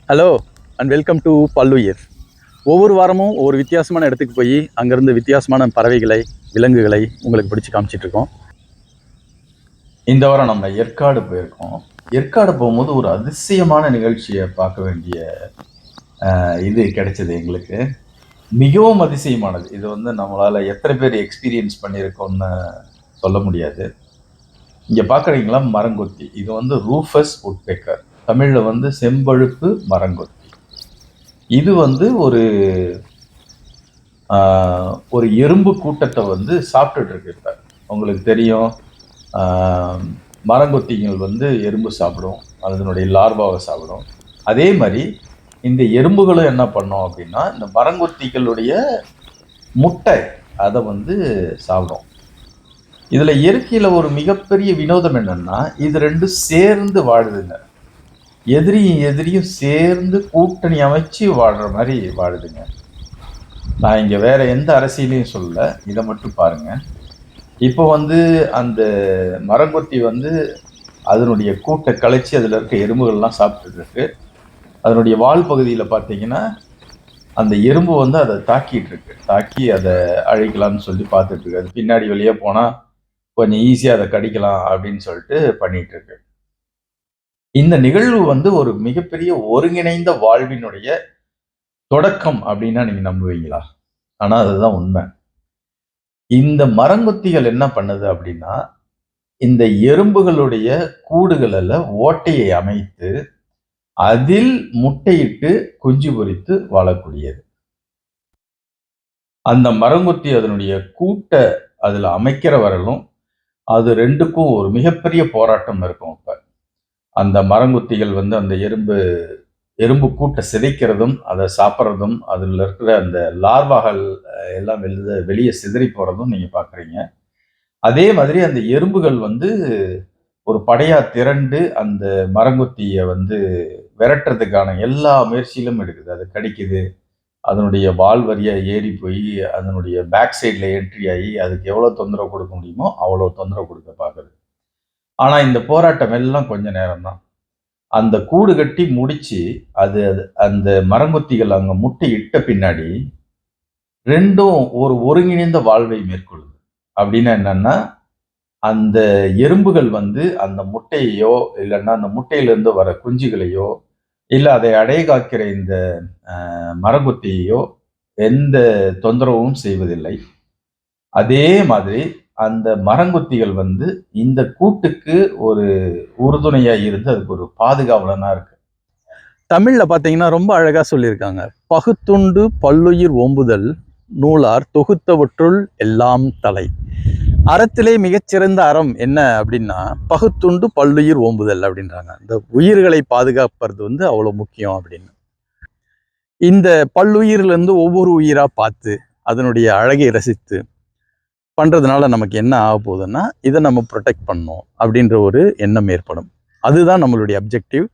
Hello and welcome to பல்லுயிர். ஒவ்வொரு வாரமும் ஒவ்வொரு வித்தியாசமான இடத்துக்கு போய் அங்கேருந்து வித்தியாசமான பறவைகளை, விலங்குகளை உங்களுக்கு பிடிச்சி காமிச்சிட்ருக்கோம். இந்த வாரம் நம்ம ஏற்காடு போயிருக்கோம். ஏற்காடு போகும்போது ஒரு அதிசயமான நிகழ்ச்சியை பார்க்க வேண்டிய இது கிடைச்சது எங்களுக்கு. மிகவும் அதிசயமானது. இது நம்மளால் எத்தனை பேர் எக்ஸ்பீரியன்ஸ் பண்ணியிருக்கோம்னு சொல்ல முடியாது. இங்கே பார்க்குறீங்களா மரங்கொத்தி. இது ரூஃபஸ் உட்பெக்கர். தமிழில் செம்பழுப்பு மரங்கொத்தி. இது ஒரு ஒரு எறும்பு கூட்டத்தை சாப்பிட்டுட்டு இருக்கு. இப்போ உங்களுக்கு தெரியும், மரங்கொத்திகள் எறும்பு சாப்பிடும், அதனுடைய லார்வாவை சாப்பிடும். அதே மாதிரி இந்த எறும்புகளும் என்ன பண்ணோம் அப்படின்னா, இந்த மரங்கொத்திகளுடைய முட்டை அதை சாப்பிடும். இதுல இயற்கையில ஒரு மிகப்பெரிய வினோதம் என்னன்னா, இது ரெண்டும் சேர்ந்து வாழுதுங்க. எதிரியும் சேர்ந்து கூட்டணி அமைச்சு வாழ்ற மாதிரி வாழுதுங்க. நான் இங்க வேற எந்த அரசியலையும் சொல்லல, இதை மட்டும் பாருங்க. இப்போ அந்த மரங்கொத்தி அதனுடைய கூட்டை கழிச்சு அதுல இருக்க எறும்புகள்லாம் சாப்பிட்டுட்டு இருக்கு. அதனுடைய வால் பகுதியில் பார்த்தீங்கன்னா அந்த எறும்பு அதை தாக்கிட்டு இருக்கு. தாக்கி அதை அழிக்கலாம்னு சொல்லி பார்த்துட்டு இருக்கு. அது பின்னாடி வெளியே போனா கொஞ்சம் ஈஸியாக அதை கடிக்கலாம் அப்படின்னு சொல்லிட்டு பண்ணிட்டு இருக்கு. இந்த நிகழ்வு ஒரு மிகப்பெரிய ஒருங்கிணைந்த வாழ்வினுடைய தொடக்கம் அப்படின்னா நீங்க நம்புவீங்களா? ஆனா அதுதான் உண்மை. இந்த மரங்கொத்திகள் என்ன பண்ணுது அப்படின்னா, இந்த எறும்புகளுடைய கூடுகளில் ஓட்டையை அமைத்து அதில் முட்டையிட்டு குஞ்சு பொரித்து வாழக்கூடியது. அந்த மரங்கொத்தி அதனுடைய கூட்டை அதுல அமைக்கிற வரலும் அது ரெண்டுக்கும் ஒரு மிகப்பெரிய போராட்டம் இருக்கும். இப்ப அந்த மரங்கொத்திகள் அந்த எறும்பு கூட்டை சிதைக்கிறதும், அதை சாப்பிட்றதும், அதில் இருக்கிற அந்த லார்வாகள் எல்லாம் வெளியே சிதறி போறதும் நீங்க பாக்குறீங்க. அதே மாதிரி அந்த எறும்புகள் ஒரு படையா திரண்டு அந்த மரங்கொத்தியை விரட்டுறதுக்கான எல்லா முயற்சியிலும் எடுக்குது. அது கடிக்குது, அதனுடைய வால் வரியா ஏறி போய் அதனுடைய பேக் சைடில் என்ட்ரி ஆகி அதுக்கு எவ்வளோ தொந்தரவு கொடுக்க முடியுமோ அவ்வளோ தொந்தரவு கொடுக்க பார்க்குது. ஆனால் இந்த போராட்டம் எல்லாம் கொஞ்ச நேரம் தான். அந்த கூடு கட்டி முடிச்சு அது அந்த மரங்கொத்திகள் அங்கே முட்டை இட்ட பின்னாடி ரெண்டும் ஒரு ஒருங்கிணைந்த வாழ்வை மேற்கொள்ளுது. அப்படின்னா என்னன்னா, அந்த எறும்புகள் அந்த முட்டையையோ இல்லைன்னா அந்த முட்டையிலிருந்து வர குஞ்சுகளையோ இல்லை அதை அடைய காக்கிற இந்த மரங்கொத்தியையோ எந்த தொந்தரவும் செய்வதில்லை. அதே மாதிரி அந்த மரங்கொத்திகள் இந்த கூட்டுக்கு ஒரு உறுதுணையா இருந்து அதுக்கு ஒரு பாதுகாவலனா இருக்கு. தமிழ்ல பாத்தீங்கன்னா ரொம்ப அழகா சொல்லியிருக்காங்க. பகுத்துண்டு பல்லுயிர் ஓம்புதல் நூலார் தொகுத்தவற்றுள் எல்லாம் தலை. அறத்திலே மிகச்சிறந்த அறம் என்ன அப்படின்னா பகுத்துண்டு பல்லுயிர் ஓம்புதல் அப்படின்றாங்க. இந்த உயிர்களை பாதுகாப்பது அவ்வளவு முக்கியம் அப்படின்னு. இந்த பல்லுயிர்ல இருந்து ஒவ்வொரு உயிரா பார்த்து அதனுடைய அழகை ரசித்து பண்றதுனால நமக்கு என்ன ஆக போகுதுன்னா, இதை நம்ம ப்ரொடெக்ட் பண்ணணும் அப்படின்ற ஒரு எண்ணம் ஏற்படும். அதுதான் நம்மளுடைய அப்ஜெக்டிவ்.